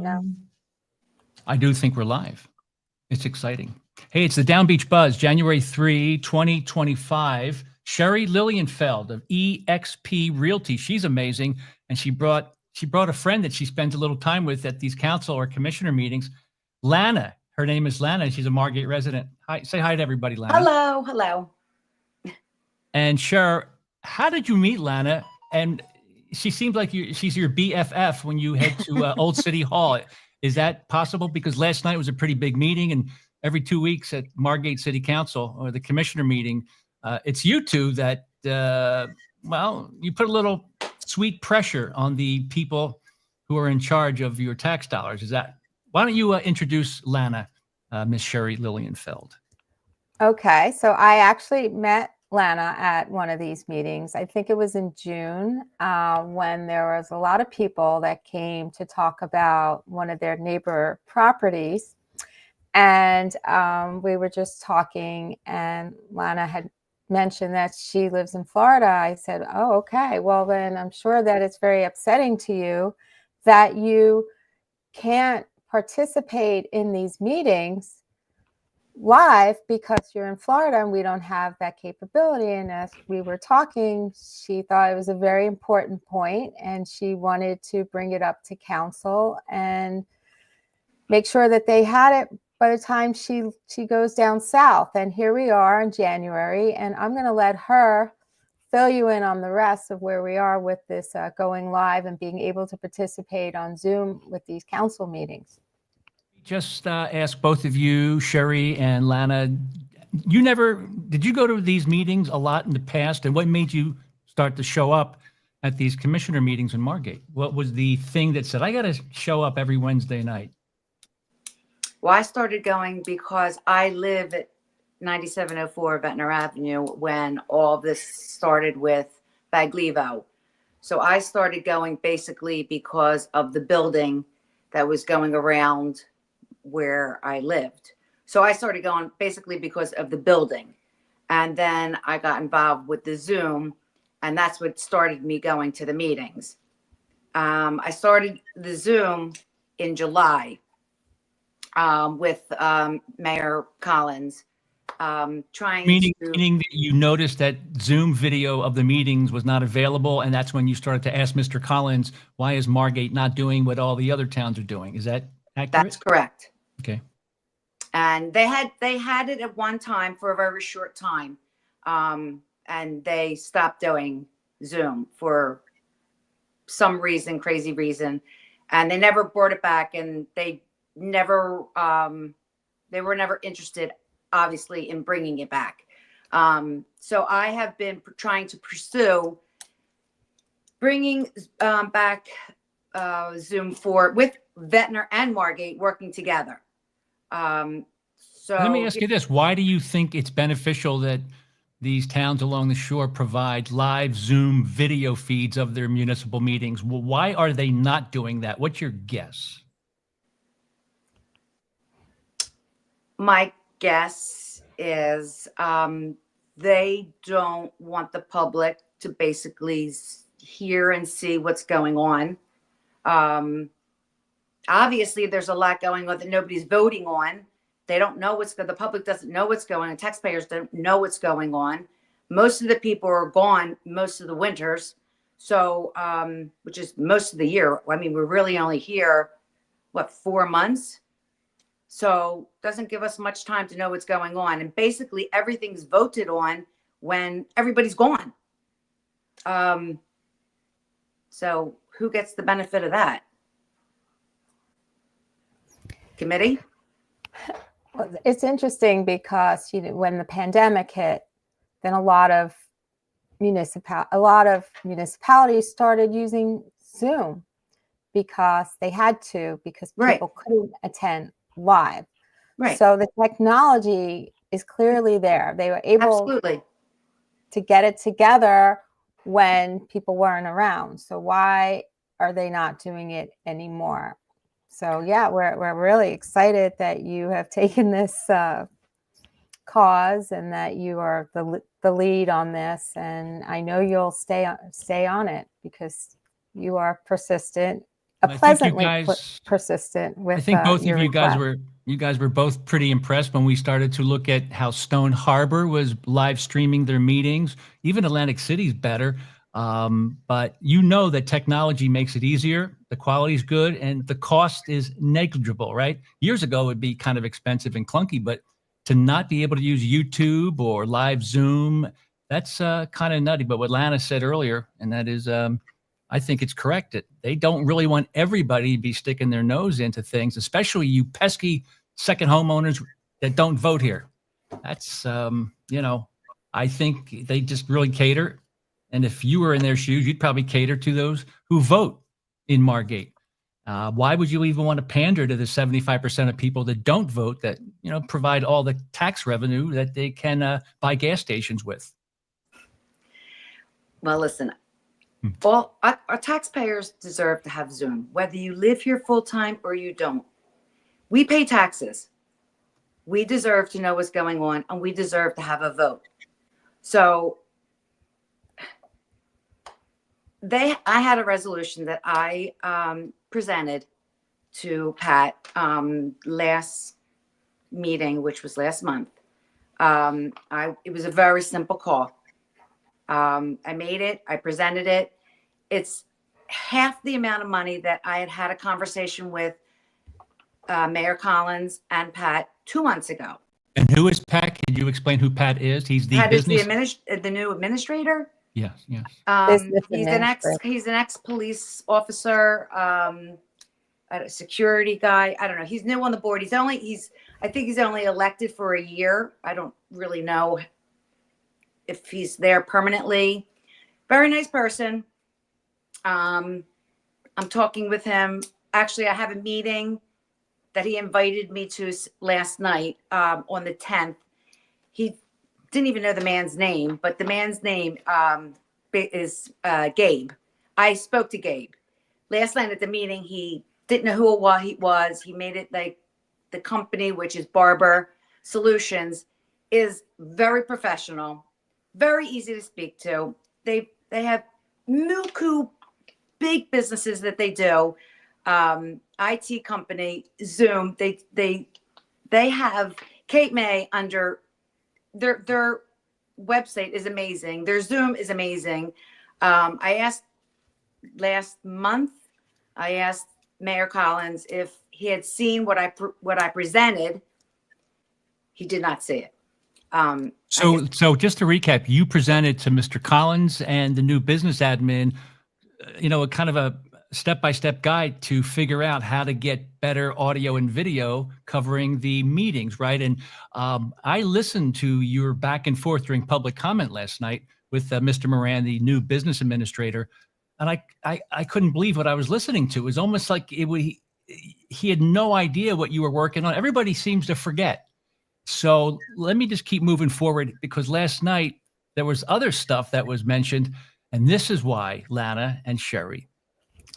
No. I do think we're live. It's exciting. Hey, it's the Down Beach Buzz, January 3, 2025. Sherry Lilienfeld of EXP Realty. She's amazing. And she brought a friend that she spends a little time with at these council or commissioner meetings. Lana. Her name is Lana. She's a Margate resident. Hi, say hi to everybody, Lana. Hello, hello. And Cher, how did you meet Lana? And she seems like she's your BFF when you head to Old City Hall. Is that possible? Because last night was a pretty big meeting, and every 2 weeks at Margate City Council or the commissioner meeting, it's you two that, well, you put a little sweet pressure on the people who are in charge of your tax dollars. Is that? Why don't you introduce Lana, Miss Sherry Lilienfeld? Okay, so I actually met Lana at one of these meetings. I think it was in June when there was a lot of people that came to talk about one of their neighbor properties. And we were just talking, and Lana had mentioned that she lives in Florida. I said, oh, okay, well, then I'm sure that it's very upsetting to you that you can't participate in these meetings live because you're in Florida and we don't have that capability. And as we were talking, she thought it was a very important point and she wanted to bring it up to council and make sure that they had it by the time she goes down south. And here we are in January, and I'm going to let her fill you in on the rest of where we are with this going live and being able to participate on Zoom with these council meetings. Just ask both of you, Sherry and Lana, did you go to these meetings a lot in the past? And what made you start to show up at these commissioner meetings in Margate? What was the thing that said, I got to show up every Wednesday night? Well, I started going because I live at 9704 Ventnor Avenue when all this started with Baglivo. So I started going basically because of the building that was going around where I lived. So I started going basically because of the building. And then I got involved with the Zoom, and that's what started me going to the meetings. I started the Zoom in July with Mayor Collins. Meaning that you noticed that Zoom video of the meetings was not available, and that's when you started to ask Mr. Collins, why is Margate not doing what all the other towns are doing? Is that accurate? That's correct. Okay. And they had it at one time for a very short time, and they stopped doing Zoom for some reason, crazy reason, and they never brought it back, and they were never interested, obviously, in bringing it back. So I have been trying to pursue bringing back Zoom with Ventnor and Margate working together. So let me ask you this. Why do you think it's beneficial that these towns along the shore provide live Zoom video feeds of their municipal meetings? Well, why are they not doing that? What's your guess? My guess is they don't want the public to basically hear and see what's going on. Obviously, there's a lot going on that nobody's voting on. They don't know the public doesn't know what's going on. Taxpayers don't know what's going on. Most of the people are gone most of the winters. So, which is most of the year. I mean, we're really only here, 4 months? So doesn't give us much time to know what's going on. And basically everything's voted on when everybody's gone. So who gets the benefit of that? Committee? Well, it's interesting because when the pandemic hit, then a lot of municipalities started using Zoom because they had to, because people couldn't attend live. Right. So the technology is clearly there. They were able to get it together when people weren't around. So why are they not doing it anymore? So yeah, we're really excited that you have taken this cause and that you are the lead on this. And I know you'll stay on it because you are persistent I think pleasantly persistent with I think both your of request. you guys were both pretty impressed when we started to look at how Stone Harbor was live streaming their meetings. Even Atlantic City's better. But you know that technology makes it easier, the quality's good, and the cost is negligible, right? Years ago, it would be kind of expensive and clunky, but to not be able to use YouTube or live Zoom, that's kind of nutty. But what Lana said earlier, and that is, I think it's correct, that they don't really want everybody to be sticking their nose into things, especially you pesky second homeowners that don't vote here. That's, I think they just really cater. And if you were in their shoes, you'd probably cater to those who vote in Margate. Why would you even want to pander to the 75% of people that don't vote that, provide all the tax revenue that they can buy gas stations with? Well, listen, all our taxpayers deserve to have Zoom, whether you live here full time or you don't. We pay taxes. We deserve to know what's going on, and we deserve to have a vote. So I had a resolution that I presented to Pat last meeting, which was last month. It was a very simple call. I made it. I presented it. It's half the amount of money that I had a conversation with Mayor Collins and Pat 2 months ago. And who is Pat? Can you explain who Pat is? He's the Pat business. is the new administrator. Yes. He's an ex-police officer, a security guy. I don't know. He's new on the board. I think he's only elected for a year. I don't really know if he's there permanently. Very nice person. I'm talking with him. Actually, I have a meeting that he invited me to last night on the 10th. He didn't even know the man's name, but the man's name is Gabe. I spoke to Gabe last night at the meeting. He didn't know who he was. He made it like the company, which is Barber Solutions, is very professional, very easy to speak to. They have Muku big businesses that they do. IT company, Zoom. They have Kate May under their website is amazing. Their Zoom is amazing. I asked last month, Mayor Collins if he had seen what I presented. He did not see it. So just to recap, you presented to Mr. Collins and the new business admin, a kind of a step-by-step guide to figure out how to get better audio and video covering the meetings, right? And I listened to your back and forth during public comment last night with Mr. Moran, the new business administrator, and I couldn't believe what I was listening to. It was almost like he had no idea what you were working on. Everybody seems to forget. So let me just keep moving forward, because last night there was other stuff that was mentioned, and this is why, Lana and Sherry,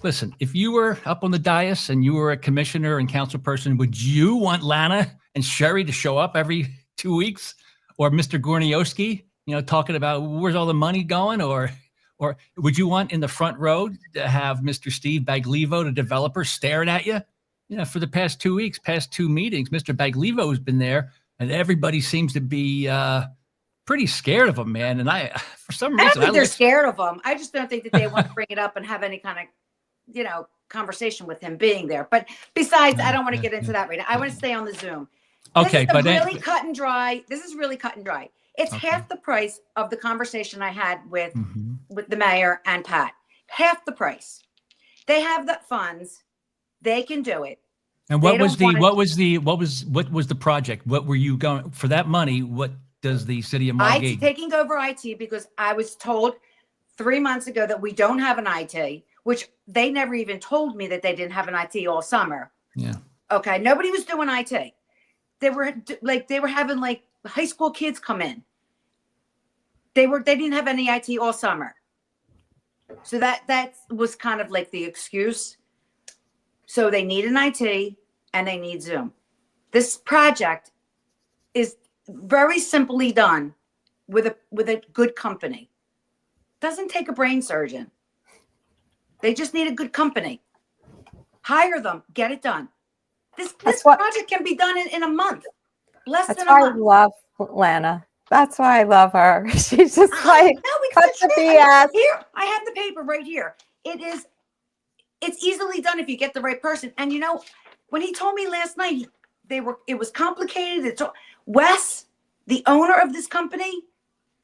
listen, if you were up on the dais and you were a commissioner and council person, would you want Lana and Sherry to show up every 2 weeks? Or Mr. Gorniowski, talking about where's all the money going? Or would you want in the front row to have Mr. Steve Baglivo, the developer, staring at you? For the past 2 weeks, past two meetings, Mr. Baglivo has been there, and everybody seems to be pretty scared of him, man. And for some reason, I don't think they're scared of him. I just don't think that they want to bring it up and have any kind of conversation with him being there. But besides, I don't want to get into that right now. I want to stay on the Zoom. Okay, but really cut and dry. This is really cut and dry. It's half the price of the conversation I had with the mayor and Pat. Half the price. They have the funds. They can do it. And what was the project? What were you going for that money? What does the city of Margate? Taking over IT, because I was told 3 months ago that we don't have an IT, which they never even told me that they didn't have an IT all summer. Yeah. Okay. Nobody was doing IT. They were having like high school kids come in. They didn't have any IT all summer. So that was kind of like the excuse. So they need an IT and they need Zoom. This project is very simply done with a good company. Doesn't take a brain surgeon. They just need a good company. Hire them, get it done. This That's what- project can be done in a month, less That's than a why I month. love Lana. That's why I love her. She's just like, No, we cut could the shit. BS. Here, I have the paper right here. It's easily done if you get the right person. And you know, when he told me last night, it was complicated. Wes, the owner of this company,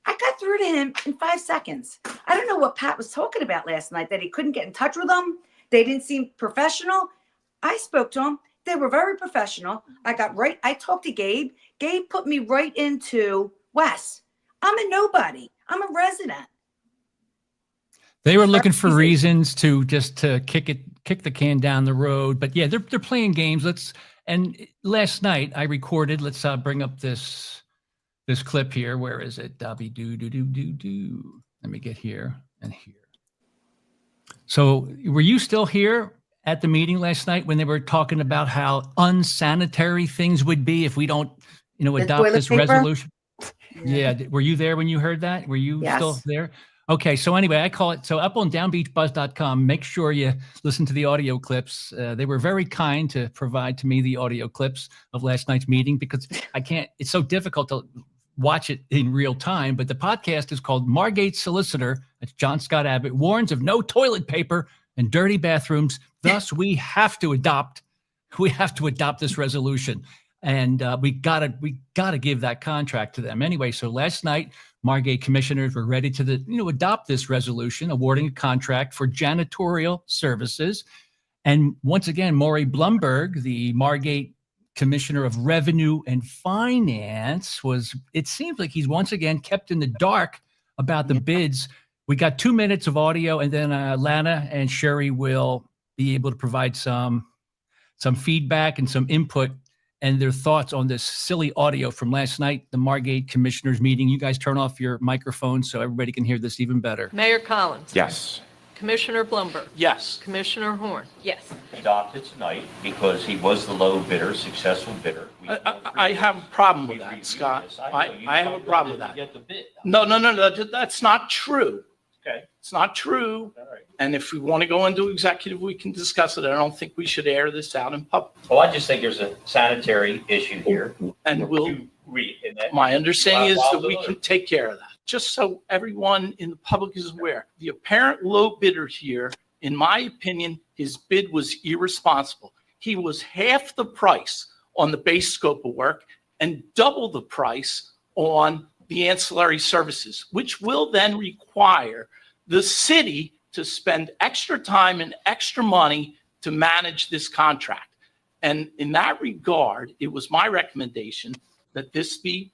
I got through to him in 5 seconds. I don't know what Pat was talking about last night, that he couldn't get in touch with them. They didn't seem professional. I spoke to them. They were very professional. I talked to Gabe. Gabe put me right into Wes. I'm a nobody. I'm a resident. They were looking for reasons to kick the can down the road. But yeah, they're playing games. And last night I recorded, let's bring up this clip here. Where is it? Let me get here and here. So were you still here at the meeting last night when they were talking about how unsanitary things would be if we don't, adopt this resolution? Yeah. Were you there when you heard that? Were you still there? Okay. So anyway, I call it, so up on DownbeachBUZZ.com, make sure you listen to the audio clips. They were very kind to provide to me the audio clips of last night's meeting because it's so difficult to watch it in real time. But the podcast is called Margate Solicitor. It's John Scott Abbott warns of no toilet paper and dirty bathrooms. Thus, we have to adopt this resolution. And we gotta give that contract to them anyway. So last night, Margate commissioners were ready to adopt this resolution, awarding a contract for janitorial services. And once again, Maury Blumberg, the Margate Commissioner of Revenue and Finance, it seems like he's once again kept in the dark about the bids. We got 2 minutes of audio, and then Lana and Sherry will be able to provide some feedback and some input and their thoughts on this silly audio from last night, the Margate Commissioners meeting. You guys turn off your microphones so everybody can hear this even better. Mayor Collins. Yes. Commissioner Blumberg. Yes. Commissioner Horn. Yes. Adopted tonight because he was the low bidder, successful bidder. I have a problem with that, Scott. I have a problem with that. No, that's not true. Okay. It's not true. All right. And if we want to go into executive, we can discuss it. I don't think we should air this out in public. Well, I just think there's a sanitary issue here. And my understanding is that we can take care of that. Just so everyone in the public is aware, the apparent low bidder here, in my opinion, his bid was irresponsible. He was half the price on the base scope of work and double the price on the ancillary services, which will then require the city to spend extra time and extra money to manage this contract. And in that regard, it was my recommendation that this be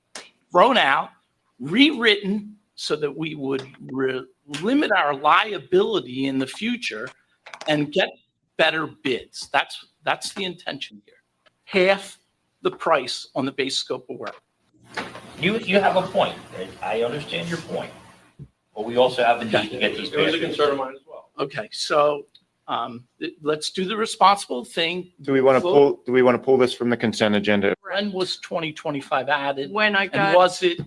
thrown out, rewritten, so that we would limit our liability in the future and get better bids. That's the intention here. Half the price on the base scope of work. You have a point. I understand your point. But we also have the need to get these. It was a concern of mine as well. Okay, so let's do the responsible thing. Do we want to pull this from the consent agenda? When was 2025 added? When I And got, was it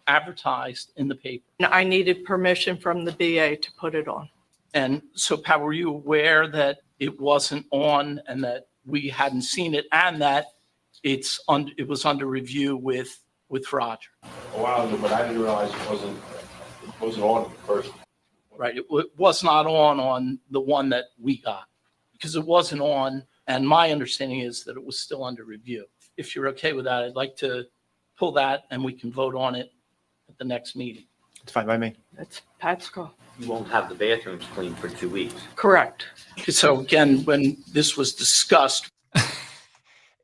advertised in the paper? I needed permission from the BA to put it on. And so Pat, were you aware that it wasn't on and that we hadn't seen it and that it was under review with Roger? A while ago, but I didn't realize it wasn't on first. Right, it was not on the one that we got because it wasn't on. And my understanding is that it was still under review. If you're okay with that, I'd like to pull that and we can vote on it at the next meeting. It's fine by me. That's Pat's call. You won't have the bathrooms cleaned for 2 weeks. Correct. So again, when this was discussed,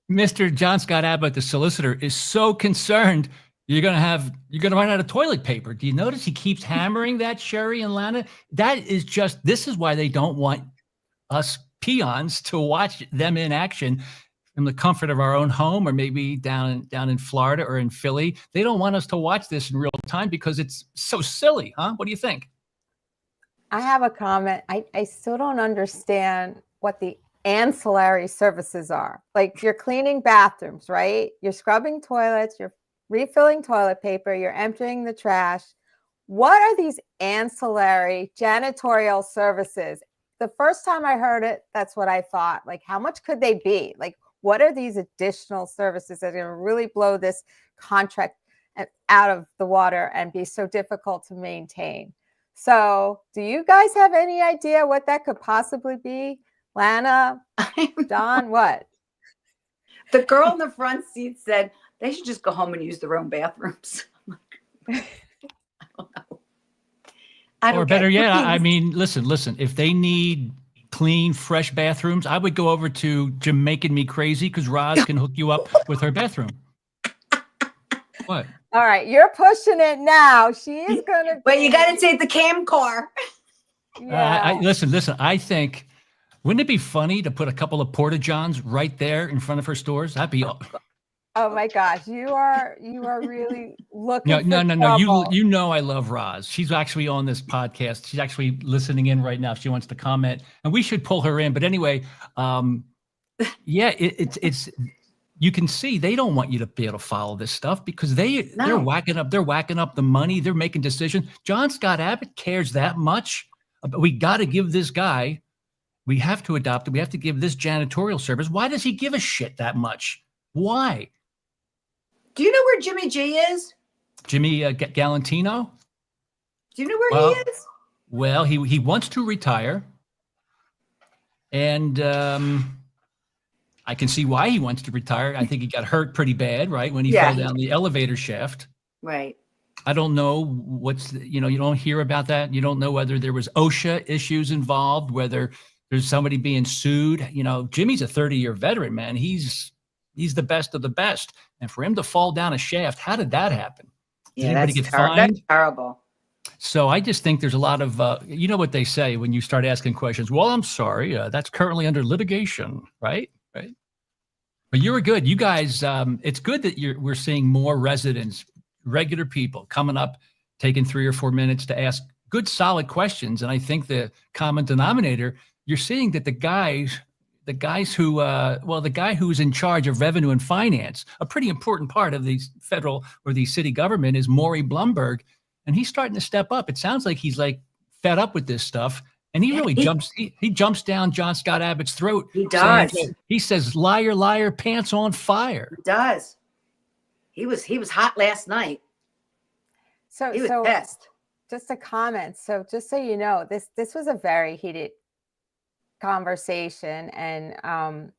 Mr. John Scott Abbott, the solicitor, is so concerned you're going to run out of toilet paper. Do you notice he keeps hammering that, Sherry and Lana? This is why they don't want us peons to watch them in action from the comfort of our own home or maybe down in Florida or in Philly. They don't want us to watch this in real time because it's so silly, huh? What do you think? I have a comment. I still don't understand what the ancillary services are. Like, you're cleaning bathrooms, right? You're scrubbing toilets, you're refilling toilet paper, you're emptying the trash. What are these ancillary janitorial services? the first time I heard it, that's what I thought. Like, how much could they be? Like, what are these additional services that are going to really blow this contract out of the water and be so difficult to maintain? So do you guys have any idea what that could possibly be? Lana, Don, what? The girl in the front seat said they should just go home and use their own bathrooms. I'm like, I don't know. I don't Or better get it. yet, I mean, listen, if they need clean, fresh bathrooms, I would go over to Jamaican Me Crazy because Roz can hook you up with her bathroom. What? All right, you're pushing it now. She is going to. But you got to take the cam car. Yeah. Listen, I think, wouldn't it be funny to put a couple of porta-johns right there in front of her stores? That'd be. Oh my gosh, you are really looking. No. Trouble. You know I love Roz. She's actually on this podcast. She's actually listening in right now. If she wants to comment, and we should pull her in. But anyway, yeah, it's you can see they don't want you to be able to follow this stuff because they're whacking up the money. They're making decisions. John Scott Abbott cares that much. We got to give this guy. We have to adopt it. We have to give this janitorial service. Why does he give a shit that much? Why? Do you know where Jimmy G is? Jimmy Galantino? Do you know where he is? Well, he wants to retire. And I can see why he wants to retire. I think he got hurt pretty bad, right? When he fell down the elevator shaft. Right. I don't know you don't hear about that. You don't know whether there was OSHA issues involved, whether there's somebody being sued. You know, Jimmy's a 30-year veteran, man. He's the best of the best. And for him to fall down a shaft, how did that happen? Did anybody get fined? That's terrible. So I just think there's a lot of, you know what they say when you start asking questions. Well, I'm sorry, that's currently under litigation, right? Right. But you were good. You guys, it's good that we're seeing more residents, regular people coming up, taking 3 or 4 minutes to ask good, solid questions. And I think the common denominator, you're seeing that the guy who's in charge of revenue and finance, a pretty important part of the federal or the city government, is Maury Blumberg, and he's starting to step up. It sounds like he's like fed up with this stuff, and he really jumps down John Scott Abbott's throat. He does. He says, "Liar, liar, pants on fire." He does. He was hot last night. So He was pissed. Just a comment. So just so you know, this was a very heated conversation, and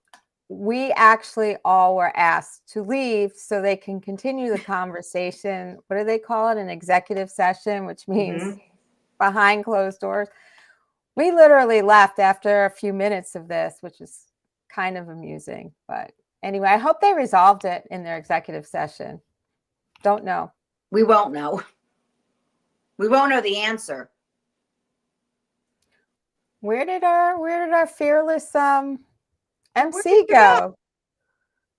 we actually all were asked to leave so they can continue the conversation. What do they call it? An executive session, which means behind closed doors. We literally left after a few minutes of this, which is kind of amusing. But anyway, I hope they resolved it in their executive session. Don't know. We won't know. We won't know the answer. Where did our fearless MC go?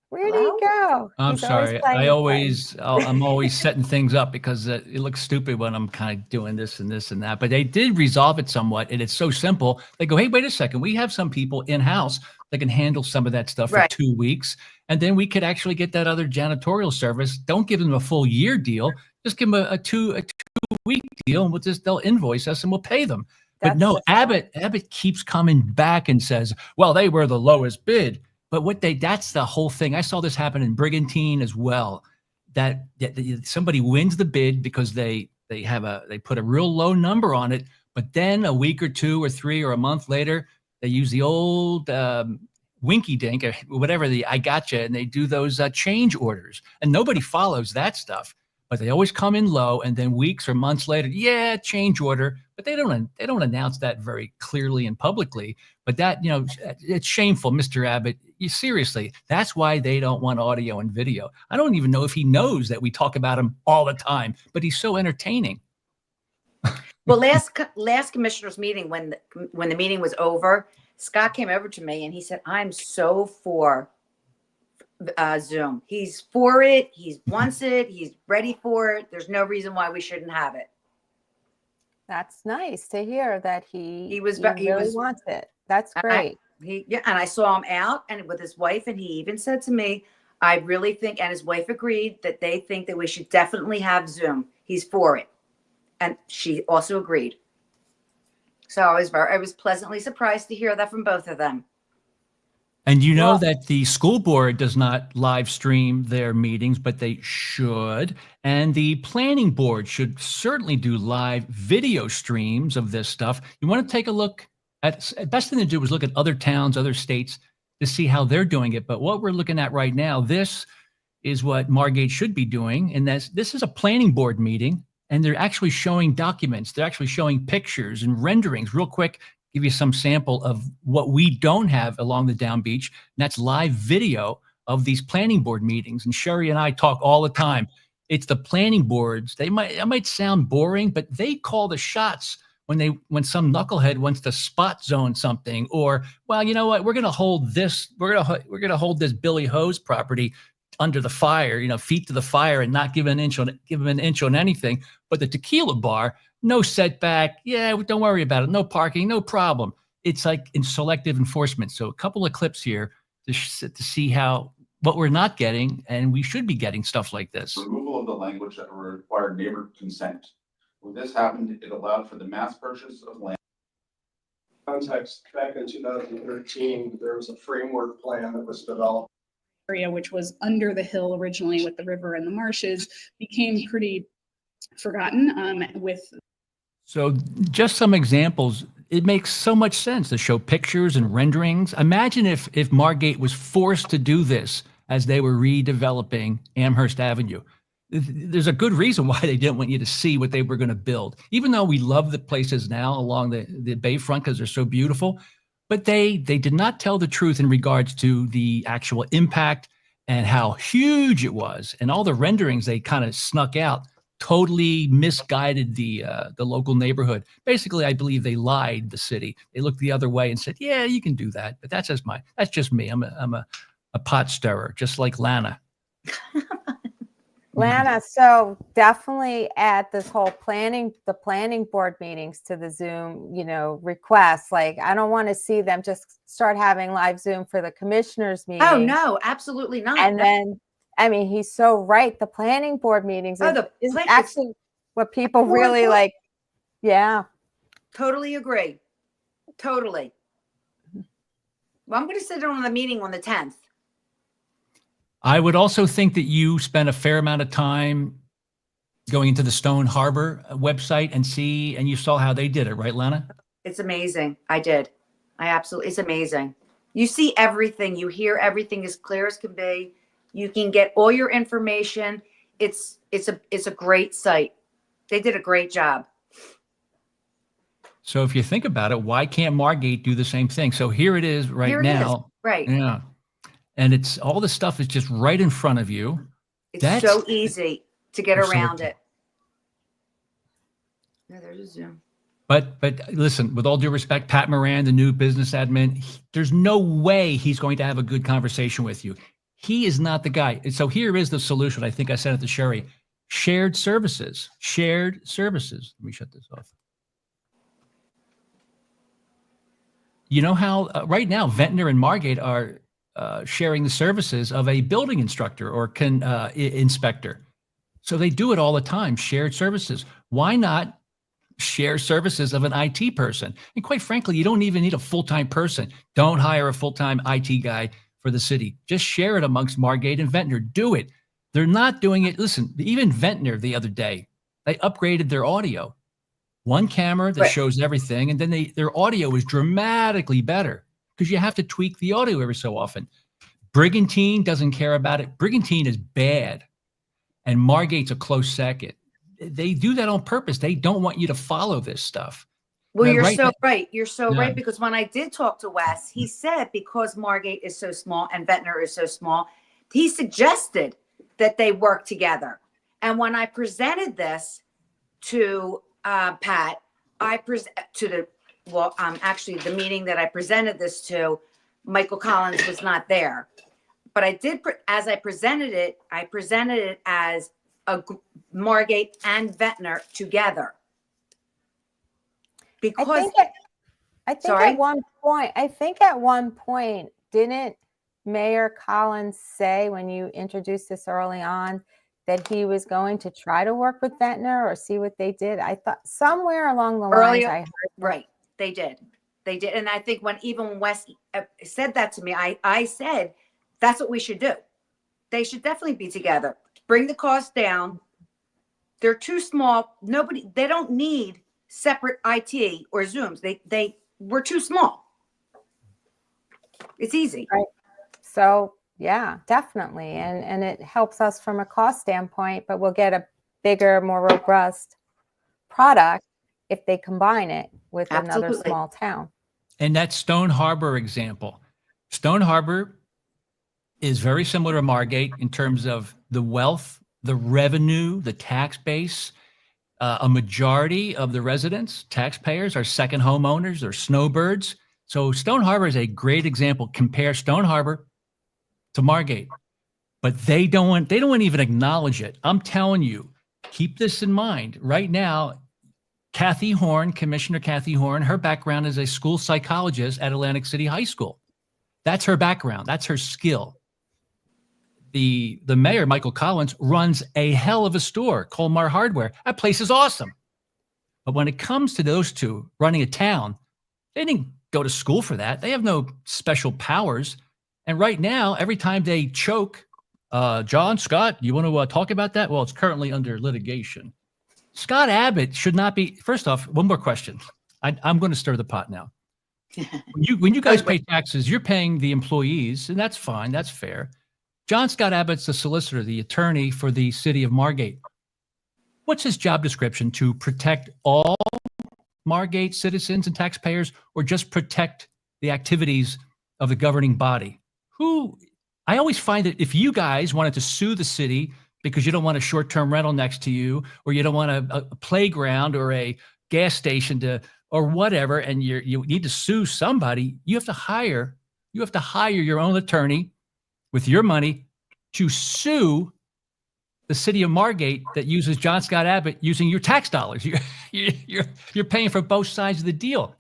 Where did he go? I'm He's always sorry. playing I'm always setting things up because it looks stupid when I'm kind of doing this and this and that. But they did resolve it somewhat, and it's so simple. They go, "Hey, wait a second. We have some people in house that can handle some of that stuff for 2 weeks, and then we could actually get that other janitorial service. Don't give them a full year deal. Just give them a 2-week deal, and they'll invoice us and we'll pay them." But no, Abbott keeps coming back and says, "Well, they were the lowest bid." But that's the whole thing. I saw this happen in Brigantine as well, that somebody wins the bid because they put a real low number on it, but then a week or 2 or 3 or a month later, they use the old winky dink or whatever, the I gotcha, and they do those change orders, and nobody follows that stuff. But they always come in low, and then weeks or months later, change order. But they don't announce that very clearly and publicly. But that, it's shameful, Mr. Abbott. Seriously, that's why they don't want audio and video. I don't even know if he knows that we talk about him all the time, but he's so entertaining. Well, last commissioners meeting, when the meeting was over, Scott came over to me and he said, "I'm so for Zoom. He's for it. He wants it. He's ready for it. There's no reason why we shouldn't have it." That's nice to hear that he really wants it. That's great. And I saw him out and with his wife, and he even said to me, "I really think," and his wife agreed, that they think that we should definitely have Zoom. He's for it. And she also agreed. So I was pleasantly surprised to hear that from both of them. And you know Well- that the school board does not live stream their meetings, but they should. And the planning board should certainly do live video streams of this stuff. You want to take a look at, best thing to do is look at other towns, other states to see how they're doing it. But what we're looking at right now, this is what Margate should be doing. And this is a planning board meeting, and they're actually showing documents. They're actually showing pictures and renderings. Real quick, give you some sample of what we don't have along the Down Beach. And that's live video of these planning board meetings. And Sherry and I talk all the time. It's the planning boards. It might sound boring, but they call the shots when some knucklehead wants to spot zone something, or, well, you know what, we're going to hold this, we're going to hold this Billy Hose property under the fire, feet to the fire, and not give him an inch on anything. But the tequila bar, no setback. Yeah, don't worry about it. No parking, no problem. It's like in selective enforcement. So a couple of clips here to see what we're not getting, and we should be getting stuff like this. Removal of the language that required neighbor consent. When this happened, it allowed for the mass purchase of land. Context, back in 2013, there was a framework plan that was developed. Area, which was under the hill originally with the river and the marshes, became pretty forgotten So just some examples. It makes so much sense to show pictures and renderings. Imagine if Margate was forced to do this as they were redeveloping Amherst Avenue. There's a good reason why they didn't want you to see what they were going to build, even though we love the places now along the bayfront because they're so beautiful. But they did not tell the truth in regards to the actual impact and how huge it was. And all the renderings they kind of snuck out totally misguided the local neighborhood. Basically, I believe they lied the city. They looked the other way and said, yeah, you can do that. But that's just me. I'm a pot stirrer, just like Lana. Lana, so definitely add this whole the planning board meetings to the Zoom, requests. Like, I don't want to see them just start having live Zoom for the commissioners meeting. Oh, no, absolutely not. And then, I mean, he's so right. The planning board meetings is actually what people really like. Yeah. Totally agree. Totally. Well, I'm going to sit in on the meeting on the 10th. I would also think that you spent a fair amount of time going into the Stone Harbor website and you saw how they did it, right, Lana? It's amazing. I did. It's amazing. You see everything. You hear everything as clear as can be. You can get all your information. It's a great site. They did a great job. So if you think about it, why can't Margate do the same thing? So here it is right now. Right. Yeah. And it's all the stuff is just right in front of you. It's so easy to get around it. Yeah, there's a Zoom. But listen, with all due respect, Pat Moran, the new business admin, there's no way he's going to have a good conversation with you. He is not the guy. And so here is the solution. I think I said it to Sherry. Shared services. Shared services. Let me shut this off. You know how right now Ventnor and Margate are sharing the services of a building instructor or inspector. So they do it all the time, shared services. Why not share services of an IT person? And quite frankly, you don't even need a full-time person. Don't hire a full-time IT guy for the city. Just share it amongst Margate and Ventnor. Do it. They're not doing it. Listen, even Ventnor the other day, they upgraded their audio. One camera that shows everything, and then their audio is dramatically better because you have to tweak the audio every so often. Brigantine doesn't care about it. Brigantine is bad, and Margate's a close second. They do that on purpose. They don't want you to follow this stuff. Well, Now, you're right so now- right. You're so Yeah. right, because when I did talk to Wes, he said because Margate is so small and Ventnor is so small, he suggested that they work together. And when I presented this to Pat, actually the meeting that I presented this to, Michael Collins was not there. But I did, as I presented it as Margate and Ventnor together. Because I think Sorry? at one point, didn't Mayor Collins say when you introduced this early on that he was going to try to work with Ventnor or see what they did? I thought somewhere along the lines Earlier- I heard. right. They did. They did. And I think when Wes said that to me, I said, that's what we should do. They should definitely be together. Bring the cost down. They're too small. They don't need separate IT or Zooms. We're too small. It's easy. Right. So yeah, definitely. And it helps us from a cost standpoint, but we'll get a bigger, more robust product if they combine it with another Absolutely. small town. And that Stone Harbor example, Stone Harbor is very similar to Margate in terms of the wealth, the revenue, the tax base. A majority of the residents, taxpayers, are second homeowners or snowbirds. So Stone Harbor is a great example. Compare Stone Harbor to Margate, but they don't even acknowledge it. I'm telling you, keep this in mind. Right now, Kathy Horn, Commissioner Kathy Horn, her background is a school psychologist at Atlantic City High School. That's her background. That's her skill. The mayor, Michael Collins, runs a hell of a store, Colmar Hardware. That place is awesome. But when it comes to those two running a town, they didn't go to school for that. They have no special powers. And right now, every time they choke, John, Scott, you want to talk about that? Well, it's currently under litigation. Scott Abbott should not be. First off, one more question. I'm going to stir the pot now. When you guys pay taxes, you're paying the employees, and that's fine. That's fair. John Scott Abbott's the solicitor, the attorney for the city of Margate. What's his job description? To protect all Margate citizens and taxpayers, or just protect the activities of the governing body? I always find that if you guys wanted to sue the city because you don't want a short-term rental next to you, or you don't want a playground or a gas station or whatever, and you need to sue somebody, you have to hire your own attorney with your money to sue the city of Margate that uses John Scott Abbott using your tax dollars. You're paying for both sides of the deal.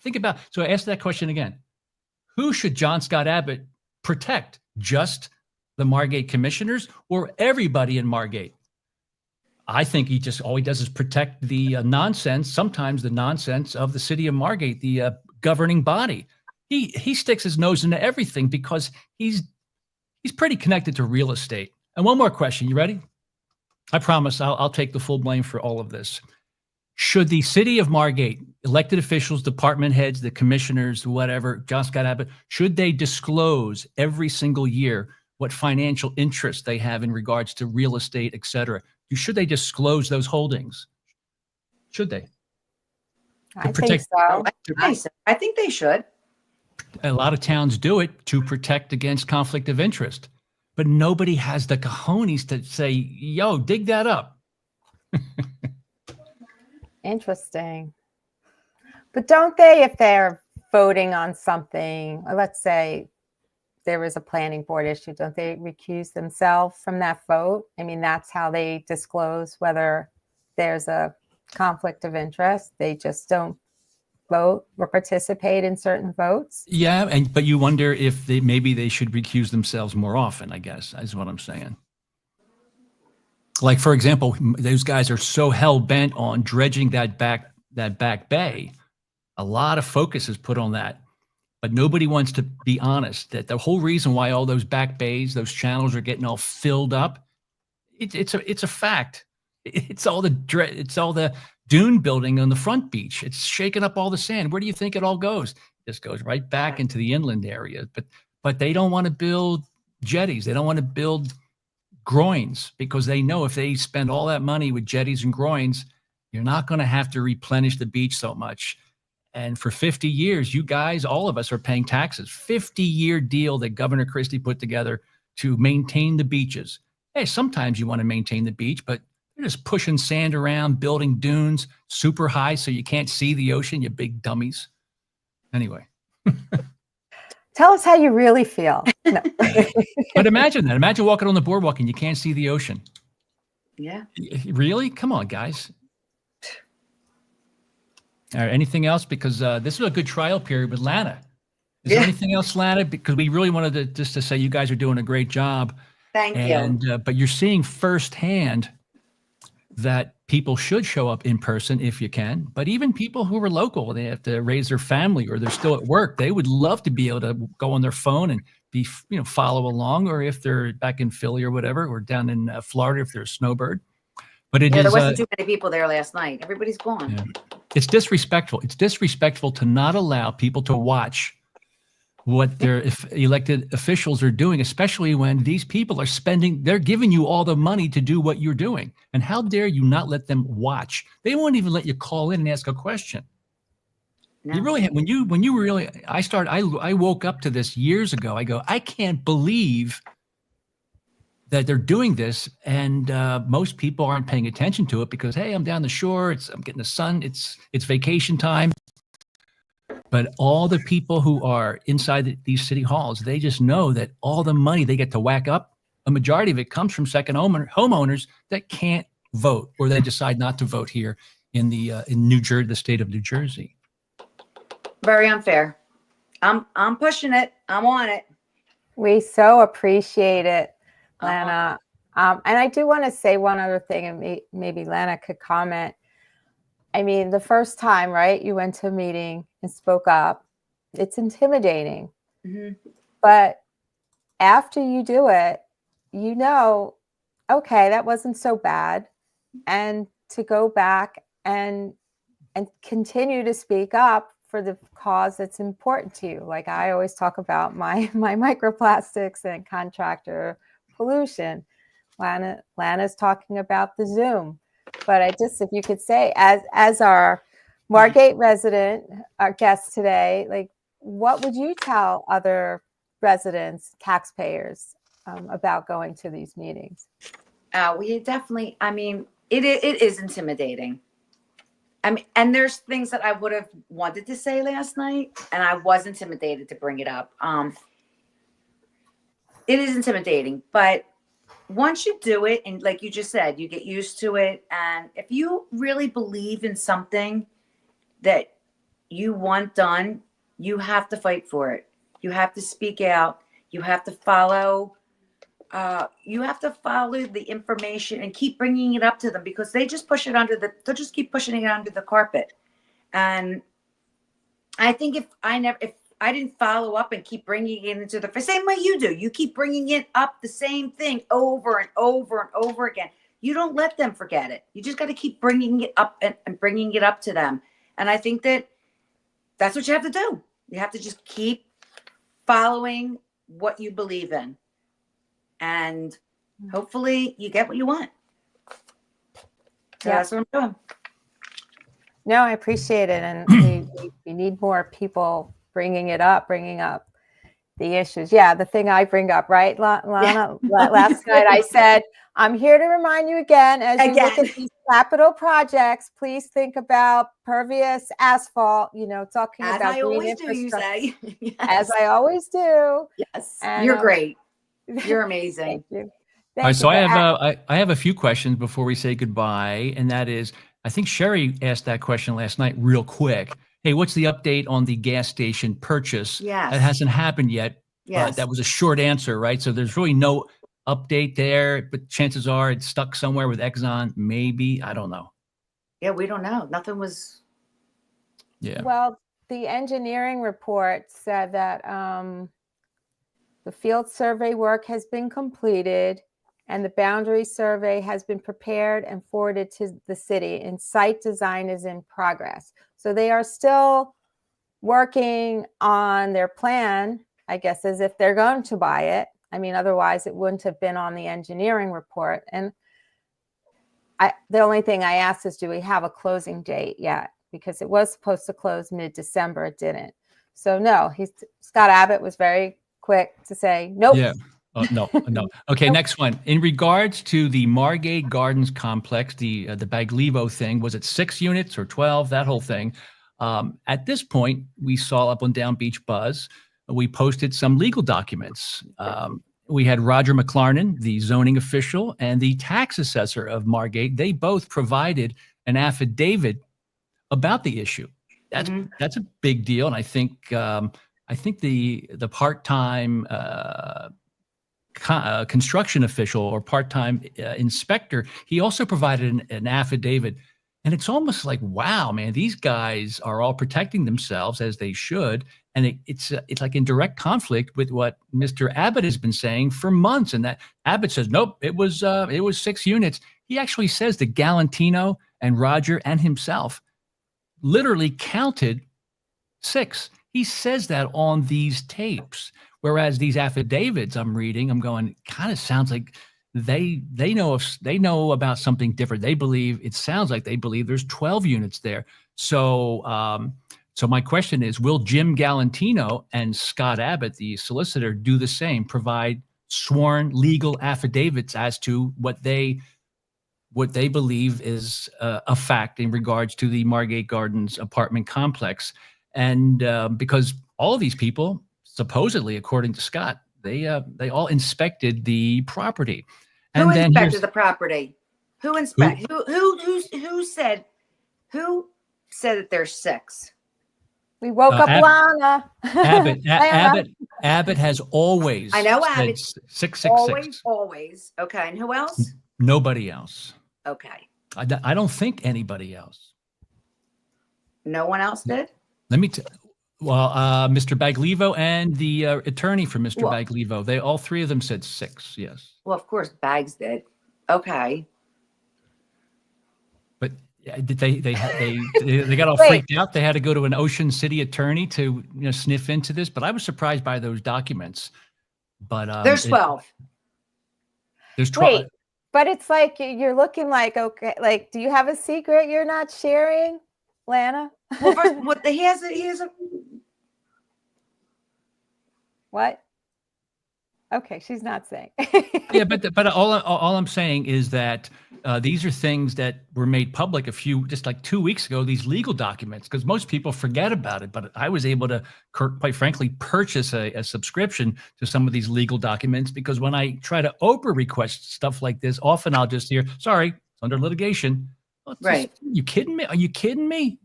So I asked that question again. Who should John Scott Abbott protect? Just the Margate commissioners or everybody in Margate? I think all he does is protect the sometimes the nonsense of the city of Margate, the governing body. He sticks his nose into everything because he's pretty connected to real estate. And one more question. You ready? I promise I'll take the full blame for all of this. Should the city of Margate, elected officials, department heads, the commissioners, whatever, John Scott Abbott, should they disclose every single year what financial interest they have in regards to real estate, et cetera? Should they disclose those holdings? Should they? I think so. I think they should. A lot of towns do it to protect against conflict of interest, but nobody has the cojones to say, yo, dig that up. Interesting. But don't they, if they're voting on something, or let's say there is a planning board issue, don't they recuse themselves from that vote? I mean, that's how they disclose whether there's a conflict of interest. They just don't vote or participate in certain votes. Yeah, but you wonder if maybe they should recuse themselves more often, I guess, is what I'm saying. Like, for example, those guys are so hell-bent on dredging that back bay. A lot of focus is put on that. But nobody wants to be honest that the whole reason why all those back bays, those channels are getting all filled up, it's a fact. It's all the dune building on the front beach. It's shaking up all the sand. Where do you think it all goes? It just goes right back into the inland area. But they don't want to build jetties. They don't want to build groins because they know if they spend all that money with jetties and groins, you're not going to have to replenish the beach so much. And for 50 years, you guys, all of us are paying taxes. 50-year deal that Governor Christie put together to maintain the beaches. Hey, sometimes you want to maintain the beach, but you're just pushing sand around, building dunes super high so you can't see the ocean, you big dummies. Anyway. Tell us how you really feel. No. But imagine that. Imagine walking on the boardwalk and you can't see the ocean. Yeah. Really? Come on, guys. All right, anything else? Because this is a good trial period with Lana. Is there anything else, Lana? Because we really wanted to say you guys are doing a great job. Thank you. But you're seeing firsthand that people should show up in person if you can. But even people who are local, they have to raise their family or they're still at work. They would love to be able to go on their phone and be, follow along, or if they're back in Philly or whatever, or down in Florida, if they're a snowbird. But There wasn't too many people there last night. Everybody's gone. Yeah. It's disrespectful. It's disrespectful to not allow people to watch what their elected officials are doing, especially when these people are they're giving you all the money to do what you're doing. And how dare you not let them watch? They won't even let you call in and ask a question. No. You really, when you really, I woke up to this years ago. I go, I can't believe that they're doing this. And most people aren't paying attention to it because, hey, I'm down the shore. I'm getting the sun. It's vacation time. But all the people who are inside these city halls, they just know that all the money they get to whack up, a majority of it comes from second homeowners that can't vote, or they decide not to vote here in New Jersey, the state of New Jersey. Very unfair. I'm pushing it. I'm on it. We so appreciate it, Lana. And I do want to say one other thing, and maybe Lana could comment. I mean, the first time, right, you went to a meeting and spoke up, it's intimidating. Mm-hmm. But after you do it, okay, that wasn't so bad. And to go back and continue to speak up for the cause that's important to you. Like I always talk about my microplastics and contractor pollution. Lana's talking about the Zoom. But if you could say, as our Margate resident, our guest today, like, what would you tell other residents, taxpayers, about going to these meetings? We definitely, it is intimidating. And there's things that I would have wanted to say last night, and I was intimidated to bring it up. It is intimidating, but once you do it, and like you just said, you get used to it. And if you really believe in something that you want done, you have to fight for it. You have to speak out. You have to follow. You have to follow the information and keep bringing it up to them, because they just push it they'll just keep pushing it under the carpet. And I think if I didn't follow up and keep bringing it into the same way you do, you keep bringing it up, the same thing over and over and over again. You don't let them forget it. You just got to keep bringing it up and bringing it up to them. And I think that's what you have to do. You have to just keep following what you believe in. And hopefully you get what you want. So that's what I'm doing. No, I appreciate it. And we need more people bringing up the issues. Yeah, the thing I bring up, right, Lana? Last night I said, I'm here to remind you again, as you look at these capital projects, please think about pervious asphalt, talking As about I green always do, you say. Yes. As I always do. Yes, And, you're great. You're amazing. Thank you. All right, so I have a few questions before we say goodbye, and that is, I think Sherry asked that question last night real quick. Hey, what's the update on the gas station purchase? Yes. That hasn't happened yet. Yes. That was a short answer, right? So there's really no update there, but chances are it's stuck somewhere with Exxon, maybe. I don't know. Yeah, we don't know. Nothing was. Yeah. Well, the engineering report said that the field survey work has been completed and the boundary survey has been prepared and forwarded to the city, and site design is in progress. So they are still working on their plan, I guess, as if they're going to buy it. Otherwise it wouldn't have been on the engineering report. And the only thing I asked is, do we have a closing date yet? Because it was supposed to close mid-December. It didn't. So no, Scott Abbott was very quick to say, nope. Yeah. No. Okay, next one. In regards to the Margate Gardens complex, the Baglivo thing, was it 6 units or 12? That whole thing. At this point, we saw up on DownbeachBUZZ, we posted some legal documents. We had Roger McLarnon, the zoning official, and the tax assessor of Margate. They both provided an affidavit about the issue. That's a big deal, and I think the part-time construction official or part-time inspector, he also provided an affidavit. And it's almost like, wow, man, these guys are all protecting themselves as they should. And it's like in direct conflict with what Mr. Abbott has been saying for months. And that Abbott says, nope, it was 6 units. He actually says that Galantino and Roger and himself literally counted 6. He says that on these tapes. Whereas these affidavits I'm reading, I'm going, kind of sounds like they know about something different. It sounds like they believe there's 12 units there. So so my question is, will Jim Galantino and Scott Abbott, the solicitor, do the same, provide sworn legal affidavits as to what they believe is a fact in regards to the Margate Gardens apartment complex? And because all of these people, supposedly, according to Scott, they all inspected the property. And Who then inspected the property? Who inspected? Who said that there's 6? We woke up Lana. Abbott has always I know said Abbott. 666. Always. Okay. And who else? Nobody else. Okay. I don't think anybody else. No one else did? Let me tell. Well, Mr. Baglivo and the attorney for Mr. Baglivo, all 3 of them said 6. Yes. Well, of course, Bags did. Okay. But they got all freaked out. They had to go to an Ocean City attorney to sniff into this. But I was surprised by those documents. But There's 12. There's 12. Wait, but it's like you're looking like, okay, like, do you have a secret you're not sharing, Lana? Well, first, he has a. What? Okay, she's not saying. Yeah, but all I'm saying is that these are things that were made public just like 2 weeks ago, these legal documents, because most people forget about it. But I was able to, quite frankly, purchase a subscription to some of these legal documents, because when I try to Oprah request stuff like this, often I'll just hear, sorry, it's under litigation. Well, right. You kidding me? Are you kidding me?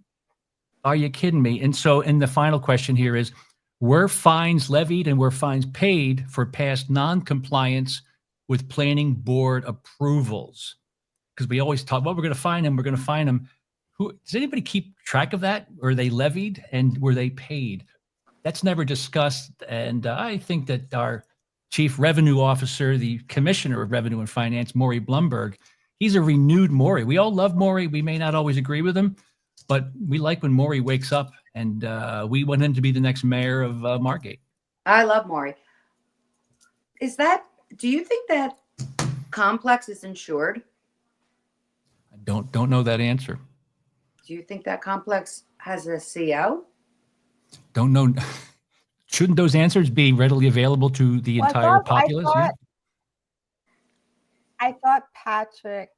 Are you kidding me? And so, and the final question here is, were fines levied and were fines paid for past non-compliance with planning board approvals? Because we always talk, well, we're going to fine them. We're going to fine them. Does anybody keep track of that? Were they levied and were they paid? That's never discussed. And I think that our chief revenue officer, the commissioner of revenue and finance, Maury Blumberg, he's a renewed Maury. We all love Maury. We may not always agree with him, but we like when Maury wakes up, and we want him to be the next mayor of Margate. I love Maury. Do you think that complex is insured? I don't know that answer. Do you think that complex has a CO? Don't know. Shouldn't those answers be readily available to the entire populace? I thought Patrick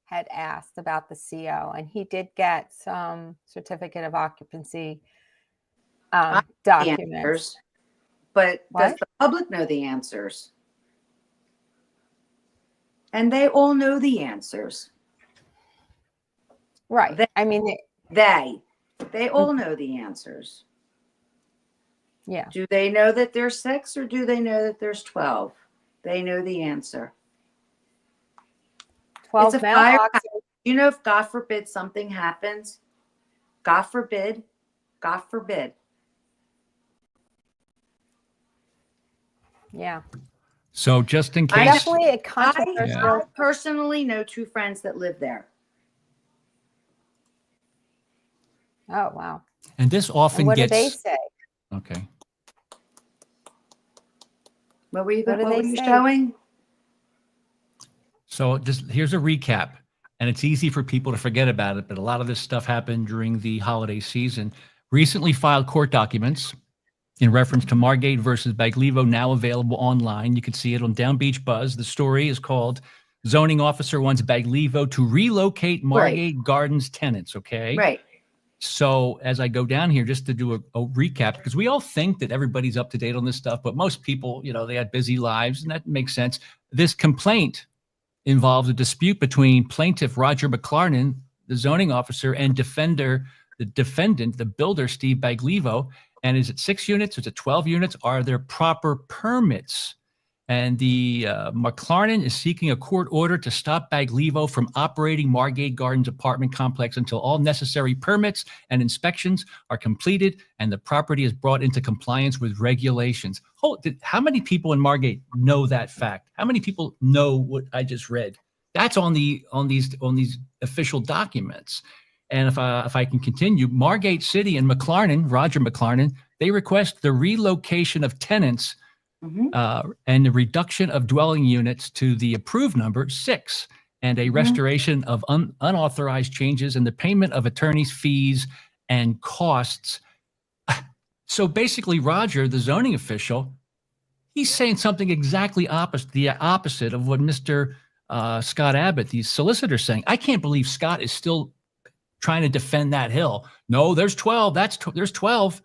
had asked about the CO, and he did get some certificate of occupancy documents. Answers, but does the public know the answers? And they all know the answers. Right. They all know the answers. Yeah. Do they know that there's 6 or do they know that there's 12? They know the answer. 12 it's a fire. mailboxes. You know, if God forbid something happens, God forbid. Yeah. So just in case. Definitely a controversial. I personally know 2 friends that live there. Oh, wow. And this often what gets. do they say? Okay. What were you say? showing? So just here's a recap, and it's easy for people to forget about it, but a lot of this stuff happened during the holiday season. Recently filed court documents in reference to Margate versus Baglivo, now available online. You can see it on DownbeachBUZZ. The story is called Zoning Officer Wants Baglivo to Relocate Margate Gardens Tenants, okay? Right. So as I go down here, just to do a recap, because we all think that everybody's up to date on this stuff, but most people, they had busy lives, and that makes sense. This complaint involves a dispute between plaintiff Roger McLarnon, the zoning officer, and the defendant, the builder, Steve Baglivo. And is it 6 units? Is it 12 units? Are there proper permits? And the McLaren is seeking a court order to stop Baglivo from operating Margate Gardens apartment complex until all necessary permits and inspections are completed and the property is brought into compliance with regulations. How many people in Margate know that fact? How many people know what I just read? That's on these official documents. And if I can continue, Margate City and McLaren, Roger McLaren, they request the relocation of tenants and the reduction of dwelling units to the approved number 6, and a restoration of unauthorized changes in the payment of attorney's fees and costs. So basically, Roger, the zoning official, he's saying something exactly the opposite of what Mr. Scott Abbott, the solicitor, is saying. I can't believe Scott is still trying to defend that hill. No, there's 12. There's 12.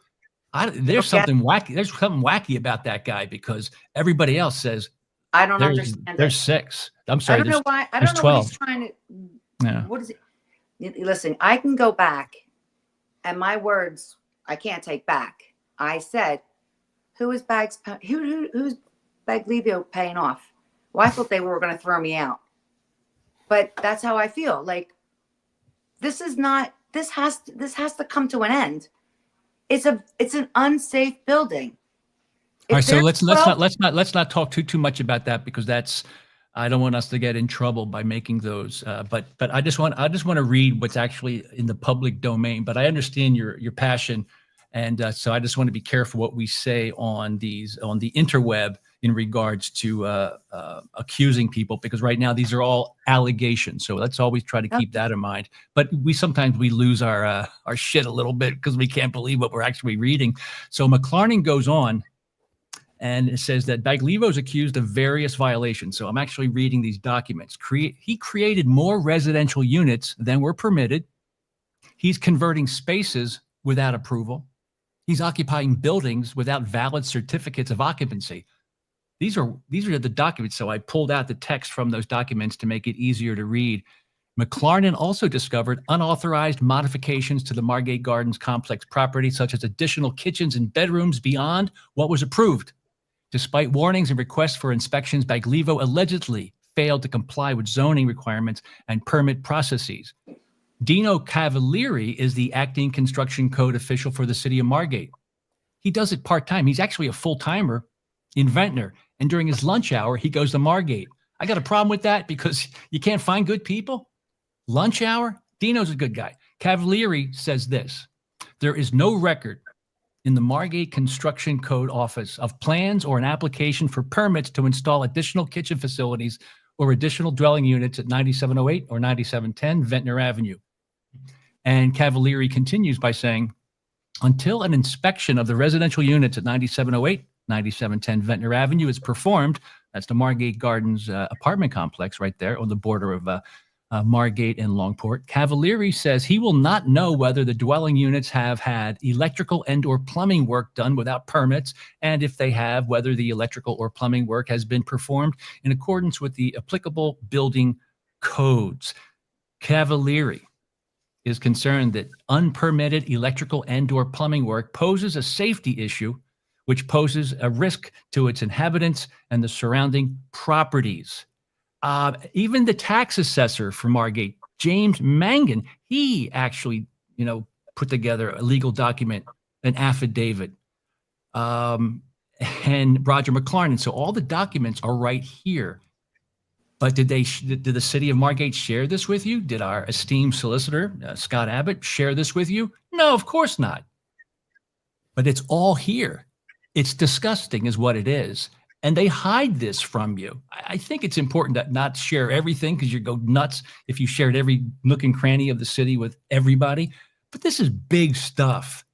There's something wacky. There's something wacky about that guy because everybody else says I don't understand. There's 6. I'm sorry. I don't know why. I don't know 12. what he's trying to. Yeah. What is it? Listen, I can go back, and my words I can't take back. I said, who's Baglivo paying off? Well, I thought they were going to throw me out, but that's how I feel. Like this is not. This has to come to an end. It's an unsafe building. All right, so let's not talk too much about that because I don't want us to get in trouble by making those. But I just want to read what's actually in the public domain. But I understand your passion, and so I just want to be careful what we say on the interweb in regards to accusing people, because right now these are all allegations. So let's always try to keep that in mind. But sometimes we lose our shit a little bit because we can't believe what we're actually reading. So McLaren goes on and it says that Baglivo is accused of various violations. So I'm actually reading these documents. He created more residential units than were permitted. He's converting spaces without approval. He's occupying buildings without valid certificates of occupancy. These are the documents. So I pulled out the text from those documents to make it easier to read. McLaren also discovered unauthorized modifications to the Margate Gardens complex property, such as additional kitchens and bedrooms beyond what was approved. Despite warnings and requests for inspections, Baglivo allegedly failed to comply with zoning requirements and permit processes. Dino Cavalieri is the acting construction code official for the city of Margate. He does it part-time. He's actually a full-timer in Ventnor. And during his lunch hour, he goes to Margate. I got a problem with that because you can't find good people. Lunch hour? Dino's a good guy. Cavalieri says this: there is no record in the Margate Construction Code office of plans or an application for permits to install additional kitchen facilities or additional dwelling units at 9708 or 9710 Ventnor Avenue. And Cavalieri continues by saying, until an inspection of the residential units at 9708, 9710 Ventnor Avenue is performed, that's the Margate Gardens apartment complex right there on the border of Margate and Longport. Cavalieri says he will not know whether the dwelling units have had electrical and or plumbing work done without permits, and if they have, whether the electrical or plumbing work has been performed in accordance with the applicable building codes. Cavalieri is concerned that unpermitted electrical and or plumbing work poses a safety issue, which poses a risk to its inhabitants and the surrounding properties. Even the tax assessor for Margate, James Mangan, he actually, put together a legal document, an affidavit, and Roger McLaren. So all the documents are right here. But did the city of Margate share this with you? Did our esteemed solicitor, Scott Abbott, share this with you? No, of course not. But it's all here. It's disgusting is what it is. And they hide this from you. I think it's important to not share everything because you go nuts if you shared every nook and cranny of the city with everybody. But this is big stuff,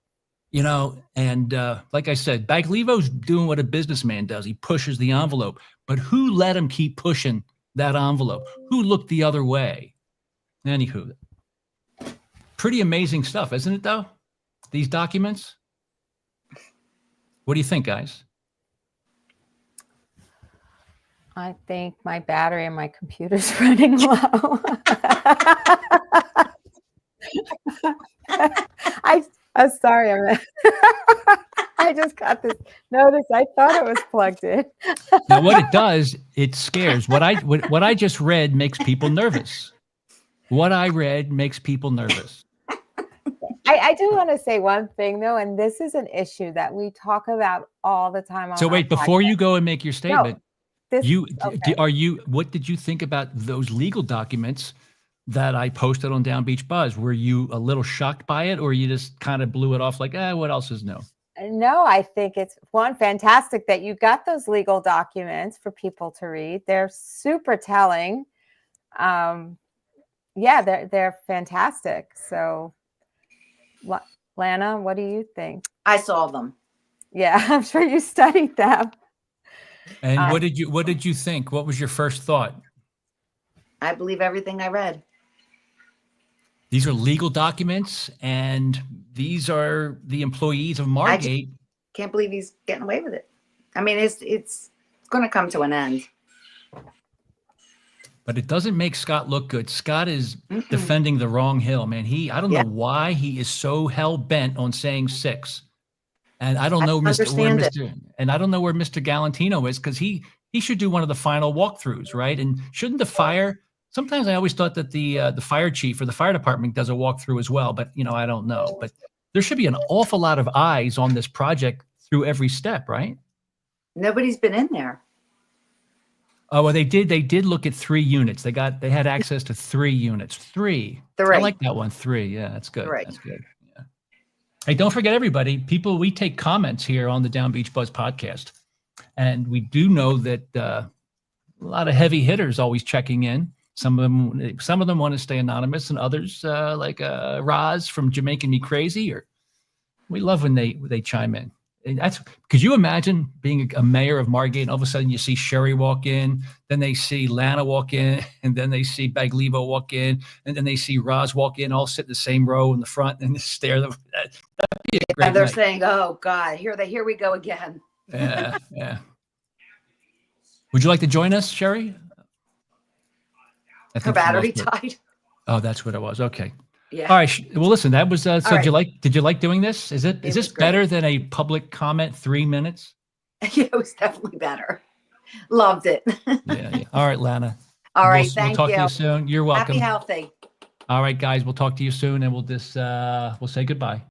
and like I said, Baglivo's doing what a businessman does. He pushes the envelope. But who let him keep pushing that envelope? Who looked the other way? Anywho, pretty amazing stuff, isn't it, though? These documents? What do you think, guys? I think my battery in my computer's running low. I'm sorry. I just got this notice. I thought it was plugged in. Now, what it does, it scares. What I just read makes people nervous. What I read makes people nervous. I do want to say one thing though, and this is an issue that we talk about all the time. So on wait, our before you podcast. go and make your statement, This, okay. what did you think about those legal documents that I posted on DownbeachBUZZ? Were you a little shocked by it, or you just kind of blew it off like, what else is new? No, I think it's fantastic that you got those legal documents for people to read. They're super telling. Yeah, they're fantastic. So, Lana, what do you think? I saw them. Yeah, I'm sure you studied them. And what did you think? What was your first thought? I believe everything I read. These are legal documents, and these are the employees of Margate. Can't believe he's getting away with it. I mean, it's going to come to an end. But it doesn't make Scott look good. Scott is defending the wrong hill, man. I don't know why he is so hell bent on saying 6. And I don't know and I don't know where Mr. Galantino is, because he should do one of the final walkthroughs, right? And shouldn't the fire? Sometimes I always thought that the fire chief or the fire department does a walkthrough as well, but I don't know. But there should be an awful lot of eyes on this project through every step, right? Nobody's been in there. Oh, well, they did look at 3 units. They had access to 3 units. 3. I like that one. 3. Yeah, that's good. Right. That's good. Yeah. Hey, don't forget, everybody, we take comments here on the DownbeachBUZZ podcast. And we do know that a lot of heavy hitters always checking in. Some of them want to stay anonymous, and others like Roz from Jamaican Me Crazy, we love when they chime in. And could you imagine being a mayor of Margate, and all of a sudden you see Sherry walk in, then they see Lana walk in, and then they see Baglivo walk in, and then they see Roz walk in, all sit in the same row in the front and just stare. That'd be a great And they're night. saying, "Oh God, here we go again." Yeah, yeah. Would you like to join us, Sherry? Her battery died. Oh, that's what it was. Okay. Yeah. All right. Well, listen, that was, so right. did you like doing this? Is this better than a public comment 3 minutes? Yeah, it was definitely better. Loved it. Yeah. All right, Lana. All right. We'll Thank talk you. to you soon. You're welcome. Happy healthy. All right, guys, we'll talk to you soon, and we'll say goodbye.